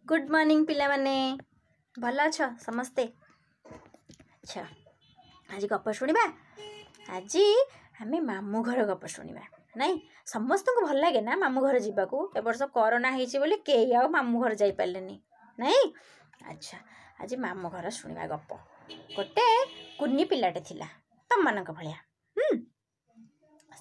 Good morning पिला माने भल अछ समस्ते। अच्छा आज गप शुणा आज आम मामू घर गप शुणा नाई समस्त को भल लगे ना मामू घर जावाकू ए वर्ष कोरोना होती कई आ मामू घर जा पारे नाई। अच्छा आज मामू घर शुणा गप गोटे कुनी पिलाटे थिला तम मान भाया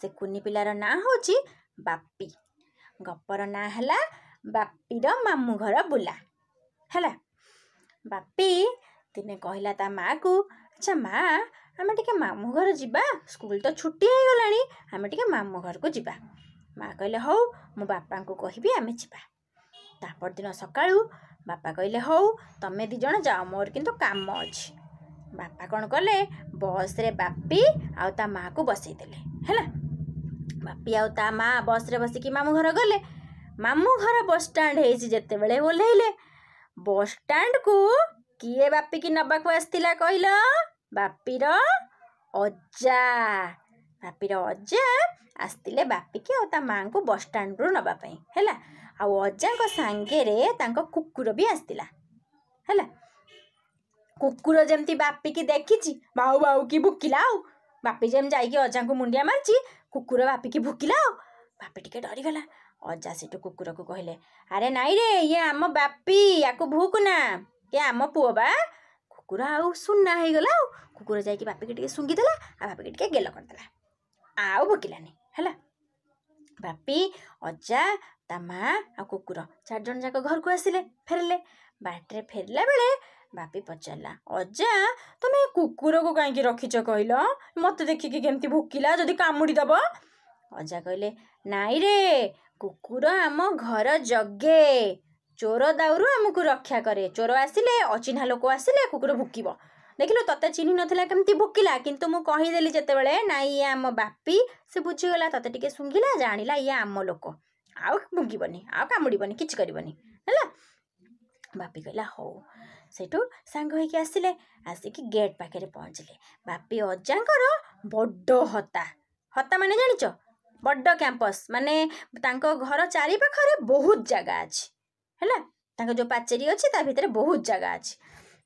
से कुनी पिलार ना हूँ बापी गपर ना है बापीर मामू घर बुला है। बापी दिने कहला ता माँ को अच्छा माँ आम टे मामू घर जावा स्कूल तो छुट्टी हो गलानी आम टे मामू घर को जावा। माँ कहले हौ मु बापा को कहबी आम जावा। तापर दिन सकाळू बापा कहले हौ तमे दी जण जाओ मोर किंतु काम अच्छी। बापा कौन कले बस रे बापी आउ ता माँ को बसई देले है। बापी आउ ता माँ बस रे बसिकी मामू घर गले। मामू घर बस स्टाण्ड होते बेले ओह्लैले बस स्टाण्ड को किए बापी की नबाक आसला कहल बापीर अजा। बापीर अजा आसते बापी की आ माँ को बस स्टाण्ड रू नवाई है। अजा सांगे कुकुर भी आसला है। कुकुर जमती बापी की देखी बाऊ बाऊ की भुकिला बापी जम जा अजा को मुंडिया मारची कुकुर बापी की भुकिला बापी टिके डरीगला। अजा से कुकुर को कहले अरे नाई रे ये आम बापी या भूकना ये आम पुओ बा। कुकुर आउ सुना हो गला कुकुर जाकि बापी के टिके सुंगीदेला आ बापी के टिके गेल करदेला आउ भुकिलानी है। बापी अजा ता माँ आ कुकुर 4 जन जाक घर को आसिले फेरले बाटे फेरला बेले बापी पचारा अजा तुम कुकुर को कहीं रखीच कहल मत देखिकी केमती भुकिला जदि कामुड़ी दब। अजा कहले नाई रे कुकुर आम घर जगे चोर दाउरू आमको रक्षा करे चोर आसिले अचिन्हा लोक आसिले कुकुर भुकिब देखिलु तते चिन्ह नथिला केमती भुकिला किंतु मु कहीदेली जेतेबेले नाई ये आम बापी से बुझीगला तते टिके सुंघिला जानिला ये आम लोक आउ भुकिबनी आउ कामुड़ीबनी किछ करबनी है। बापी कहला हौ सेठू सांग होइके आसिले आसिकी गेट पाखे पहुँचले। बापी अजांकर बड्ड हता हता माने जानिच बड्ड कैंपस माने तांको घर चारि पाखरे बहुत जगह अच्छी है। तांको जो पाचेरी अच्छी ता भितर बहुत जगह अच्छी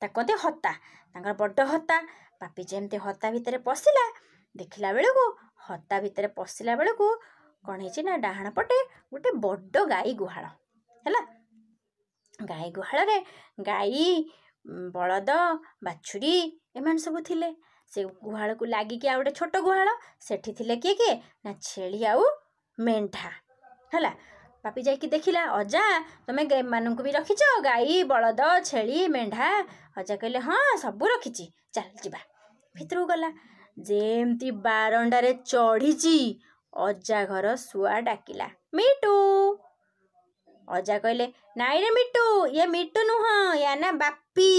ताकते हता तांकर बड्ड हता। बापी जेमते हता भितर पशिला देखिला बेलू हता भितर पशिला बेलू कौन है ना डाहाण पटे गोटे बड्ड गाई गुहाल है। गाई गुहाल रे गाई बलद बाछुरी एमान सब थिले। से गुहाल को लागिकी आ गोटे छोट गुहाल सेठी थिले किए किए ना छेली आउ मेंढा है। बापी जाकि देखिला अजा तुम गाय मानू भी रखीच गाई बलद छेली मेंढा। अजा कहले हाँ सब रखी चल जा भितर गला जेमती बारंडारे चढ़ी अजा घर शुआ डाकिला मिटू। अजा कहले नाई रे मिटू ये मिटू नुह या ना बापी।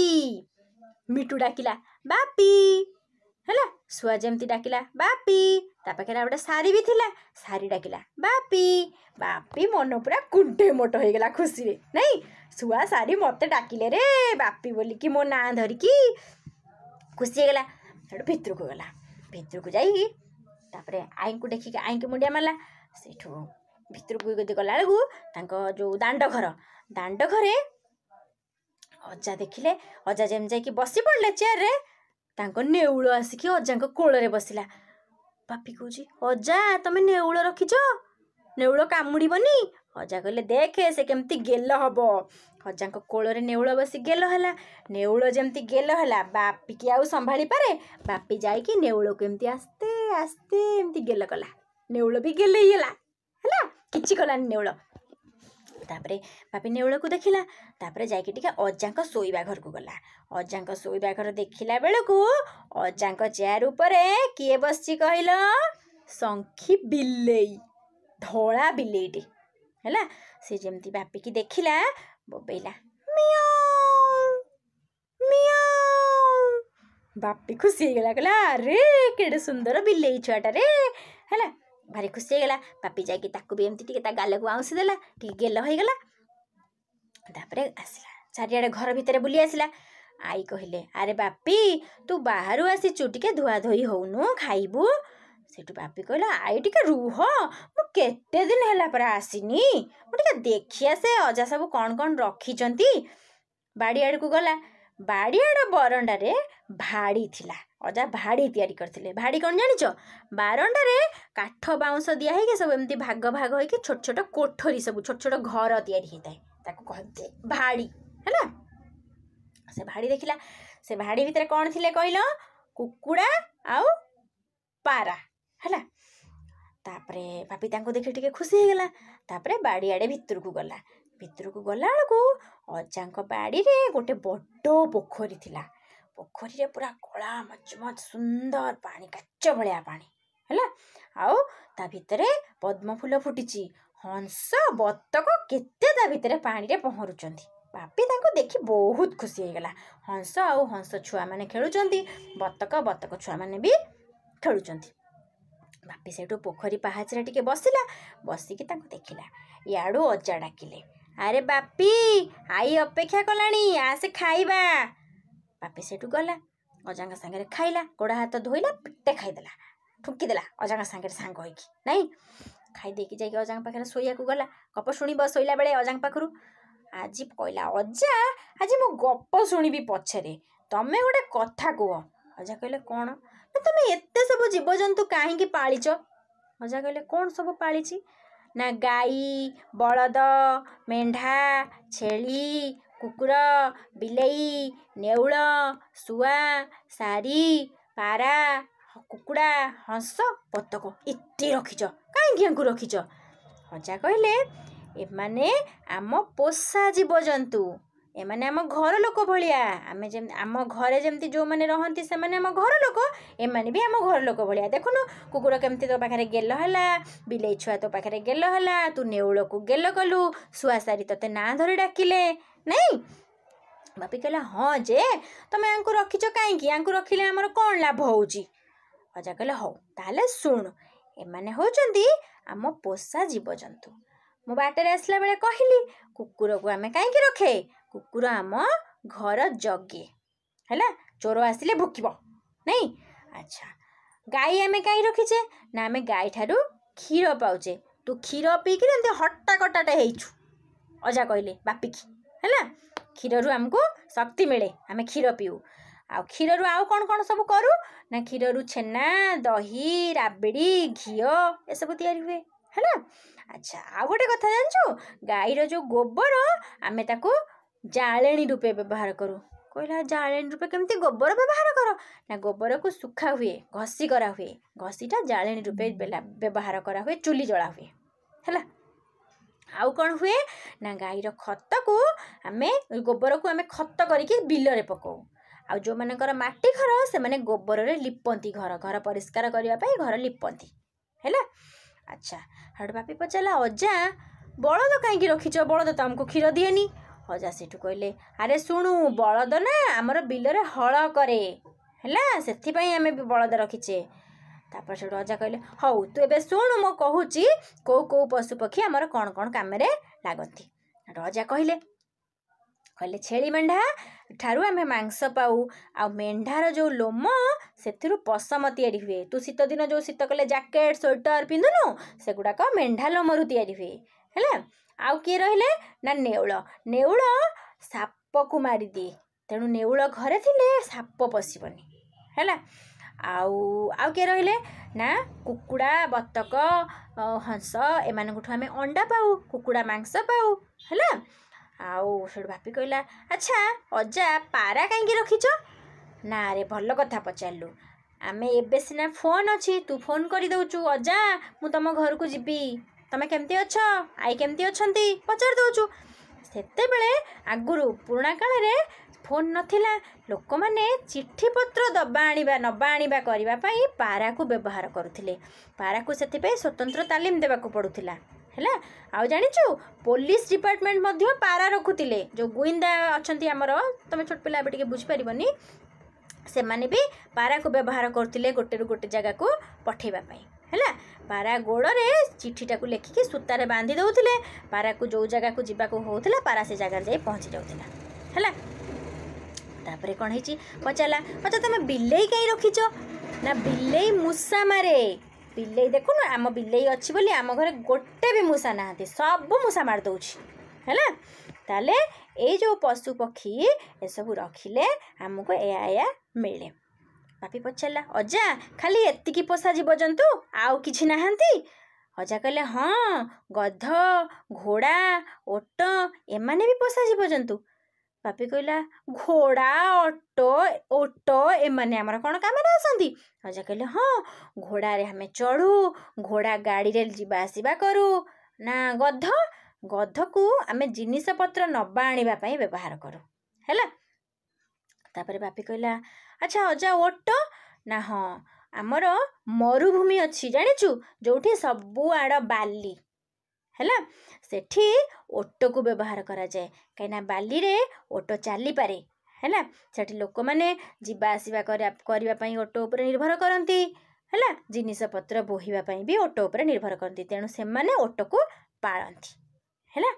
मिटू डाकिला बापी है। शुआ जमती डाकिला बापी ता पाखे गोटे सारी भी थिला सारी डाकिला बापी। बापी मन पूरा कुंडे मोट हो गला खुशी रे नहीं शुआ सारी मत डाकिले रे बापी बोलिकी मो ना धरिकी खुशी हो गला। भितर को गला भितर को जाई तापरे आई को देखिक आई को मुंडिया मारला सेठू भितर को गला बेलू जो दांड घरे अजा देखिले अजा जेम जाकि बसी पड़ले चेयर रे तांको नेउल आसिकी अजा कोल बसिला। बापी कहूँ अजा तुम नेउल रखीच नेउल कामुड़ीबनी। अजा कहले देखे से केमती गेल हम अजा कोल नेउल बसी गेल है। नेउल जमती गेल है बापी की आउ संभाली पारे बापी जाकि नेउल को एमती आस्ते आस्ते एमती गेल कला नेउल भी गेल है किछि कलानी नेउल। तापरे बापी नेउल को देखिला तापरे जाकि टिके अजा शोइबा घर को गला। अजा शोइबा घर देखिला बेलू अजा चेयर ऊपर किए बसची कहल संखी बिलेई धला बिलेईटे है। से जमती बापी की देखिला बोबेला मियाऊ मियाऊ। बापी खुशी हो गला कहला अरे केडे सुंदर बिलेई छुआटा रे है भारी खुशी हो गला। बापी जाकि ताकू भी एमती टिके गाल को आउसी देला टिके गेल हो गला। तापरे आसला चारिआडे घर भितर बुली आसला। आई कहले अरे बापी तू बाहर आसीचु टिके धुआ धोई होउनु खाइबू सेठू बापी कहला आई टिके रुह मु केते दिन हैला परा आसीनी मु टिके देखि आसे अजा सब कौन कौन रखिचंती बाड़ीआड़ को गला बाड़ीआड़ बरंडारे भाड़ी थिला अजा भाड़ी तैयारी करथिले भाड़ी कौन जानिच बारंडारे काठ बाउंस दिया है सब एमती भाग भाग होइके छोट छोट कोठरी सब छोट छोट घर तैयारी होता ताको कहते भाड़ी हैला से भाड़ी देखिला से भाड़ी भितर कौन थिले कहलो कुकुड़ा आउ पारा हैला तापरे पापी तांको देखि टिके खुशी हो गला तापरे बाड़ीआड़े भितर को गला बेलू अजांक बाड़ी रे गोटे बड़ पोखरी थिला पोखरी रे पूरा कला मचमच सुंदर पानी काच भलिया पानी हैला आउ ता भितरे पद्म फूल फुटिची हंस बतक केते ता भितरे पानी रे पहरुचंती पापी तांको देखि बहुत खुशी हो गला हंस आउ हंस छुआ माने खेलुचंती बतक छुआ माने भी खेलुचंती बापी सेठू पोखरी पहाचरा टिके बसिला बसिकी तांको देखिला याडू अजा डाकिले अरे बापी आई अपेक्षा कलानी आसे खाइबा बापी सेठू गला अजांगा संगे खाइला गोड़ा हाथ धोइला पिट्टे खाइदेला ठुकीदेला अजांगा संगे सांग होइकी नहीं खाई देकी जाइके अजांग पाखरे सोइया को गला गप शुणिब सोइला बेले अजांग पाखरु आज कहला अजा आज मो गप शुणिबी पछरे तमे गोटे कथा कुह अजा कहले कौन ना तमे एते सब जीवजंतु काहेकि पालिच अजा कहले कौन सब पालिची ना गाई बलद मेंढा छेली कुकुर बिलेई नेउल सुआ सारी पारा कुकुड़ा हंस बतक एते रखिच कहीं रखिच अजा कहले एमाने आम पोषा जीवजंतु एमाने आम घर लोक भलिया आमे आम घरे जमती जो माने रहंती से माने आम घर लोक एमाने भी आम घर लोक भलिया देखुनु कुकुर केमती तो पाखरे गेल हला बिलेई छुआ तो पाखरे गेल हला तू नेउल को गेल कलु सुआ सारी तते ना धरी डाकिले नहीं बापी कहला हाँ जे तमे यांको रखिच काईकी यांको रखिले हमर कोन लाभ होउची अजा कहले हौ ताले सुन एमाने होचंती आम पोषा जीवजंतु मो बाटर आसला बेले कहली कुकुर को आमे काईकी रखे कुकुर आम घर जगे हैला चोर आसिले भुकिब नहीं अच्छा गाई आमे काई रखिचे ना आमे गाई ठारू क्षीर पाउचे तू क्षीर पीकी एमती हट्टा कटाटे हेइछु अजा कहले बापी की हैला क्षीर आमको शक्ति मिले आमे क्षीर पीऊ आ क्षीर आउ कौन कौन सब करू ना क्षीर छेना दही राबड़ी घीओ ए सब तैयारी हुए हैला अच्छा आ गोटे कथा जानछु गाईर जो गोबर आमे ताको जाळेणी रूपे व्यवहार करू कहला जाळेणी रूपे केमती गोबर व्यवहार कर ना गोबर को सुखा हुए घसी करा हुए घसीटा जाळेणी रूपे व्यवहार करा हुए चुली जला हुए हैला आउ कौन हुए ना गाईर खत को आमे गोबर को आमे खत करिके बिल रे पकाऊ आ जो मानकर माटी घर से माने गोबर रे लिपंती घर घर परिष्कार करिया पई घर लिपंती हैला अच्छा हड़ बापी पचाला अजा बलद कहीं रखिच बलद तो हमको क्षीर दिएनी अजा सेठू कहले अरे शुणु बलद ना आमर बिलरे हल करे हैला सेथिपई आमे बलद रखिचे तापर सेठू अजा कहले हौ तू एबे शुणु मो कहूची को पशु पक्षी आमर कौन कौन काम रे लागंती अजा कहले छेली मेंढा ठारू आमे मांस पाऊ आ मेंढार जो लोम सेथिरु पसम तैयारी हुए तू शीत दिन जो शीत कले जैकेट स्वेटर पिंधुनु सेगुड़ाक मेंढा लोमरु तैयारी हुए हैला आउ किए रहिले ना नेउल साप को मारी दिए तेणु नेउल घरे थिले साप पशिबनी हैला आउ किए रहिले ना कुकुड़ा बतक हंस एमानकठु आमे अंडा पाऊ कुकुड़ा मांस पाऊ हैला आउ सेठू बापी कहला अच्छा अजा पारा कहीं रखिच ना रे भल कथा पचारू आमे एबे सिना फोन अच्छी तू फोन कर दउचु अजा मु तम घर को जीबी तमे केमती अछ आई केमती अछंती पचार दउचु सेते बेले आगुरु पुराणा काल रे फोन नथिला लोक माने चिट्ठी पत्र दबा आनिबा नबा आनिबा करिबा पई पारा को व्यवहार करुथिले पारा को सेति पे स्वतंत्र तालीम देबा को पडुथिला हैला आउ जानिछु पुलिस डिपार्टमेंट मध्य पारा रखुतिले जो गुइंदा अछंती हमर तमे छोट पिला बेटिके बुझ परिबनी से माने भी पारा को व्यवहार करथिले गोटे रु गोटे जगह को पठेबा पई हैला पारा गोड़ रे चिट्ठीटा को लेखिके सूतारे बांधी दउथिले पारा को जो जगह को जीवा को होउथिला पारा से जगह जाई पहुंची जाउथिला हैला तापरे कोन हेची पचाला अच्छा तमे बिलेई कई रखिचो ना बिलेई मुसा मारे ବିଲେଇ ଦେଖୁନୁ आम बिलेई अच्छी बोली आम घरे गोटे भी मूषा नहांती सब मूषा मार दଉଛି ହେଲା। ताले ये जो पशु पक्षी ये सब रखिले आमको या मिले। बापी पचारा अजा खाली एतिकी पोषा जीवजंतु आउ किछि नाहांती? अजा कहले हाँ गध घोड़ा ओट एमाने भी पोषा जीवजंतु। बापी कहला घोड़ा ऑटो ओट एमाने आमर कौन काम आसंती? अजा कहले हाँ घोड़ा रे हमें चढ़ू घोड़ा गाड़ी रे जीवा आसीबा करू ना गध गध को आमे जिनिस पत्र नबा आनिबा पई व्यवहार करू हैला। तापर बापी कहला अच्छा अजा ओट ना हाँ आमर मरुभूमि अच्छी जानिचु जोठी सबु आड़ बाली हैला सेठी ओट को व्यवहार करा जाए कहीं बाली रे ओट चली पारे हैला। सेठी लोक माने जीवा आसीबा करबा पई ओट ऊपर निर्भर करंती हैला। जिनिस पत्र बोहिबा पई भी ओट ऊपर निर्भर करंती तेणु से माने ओट को पालंती हैला।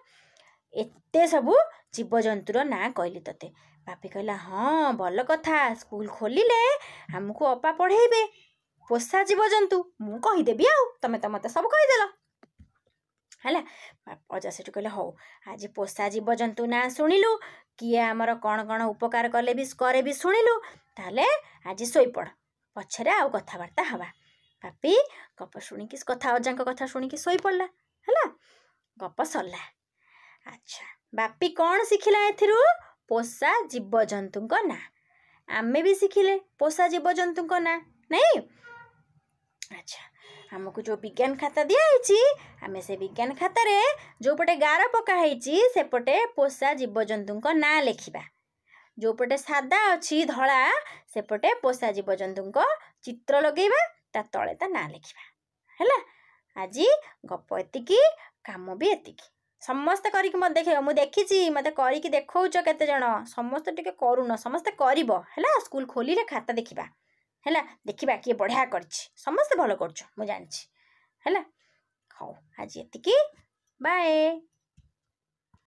एते सबु जीवजंतुर ना कहली तते। बापी कहला हाँ भल कथा स्कूल खोलिले हमको अपा पढ़ेबे पोषा जीवजंतु मु कहीदेवी आउ तमे तो मते सब कहीदेल हैला। अजा सेठु कहले हौ आज पोषा जीवजंतु ना शुणिलु किए आमर कौन कौन उपकार कले भी करे भी शुणिलु ताले आज शोईपड़ पछरे आउ कथबार्ता हवा। बापी गप शुणिकी कथा अजांक कथा शुणिकी शोई पड़ला हैला। गप सरला। अच्छा बापी कौन शिखिला एथिरु? पोषा जीवजंतुक ना आमे भी शिखिले पोषा जीवजंतुक ना नहीं। अच्छा आमको जो विज्ञान खाता दिखाई आमे से विज्ञान खातार जो पटे गार पकाई से पटे पोषा जीवजंतुक ना लिखा जो पटे सादा अच्छी धला से पटे पोषा जीवजंतुक चित्र लगेबा ता तले ता ना लिखा हैला। आज गप एतिकी काम भी एतिकी समस्ते करिक मत देखे मु देखी मत करिक देखौच केते जण समस्ते टिके करून समस्ते करिवो हैला। स्कूल खोलिले खाता देखिबा हैला देखिबा किए बढ़िया करछि समस्ते भलो करछ मु जानछि हैला। हौ आज एतिकी बाय।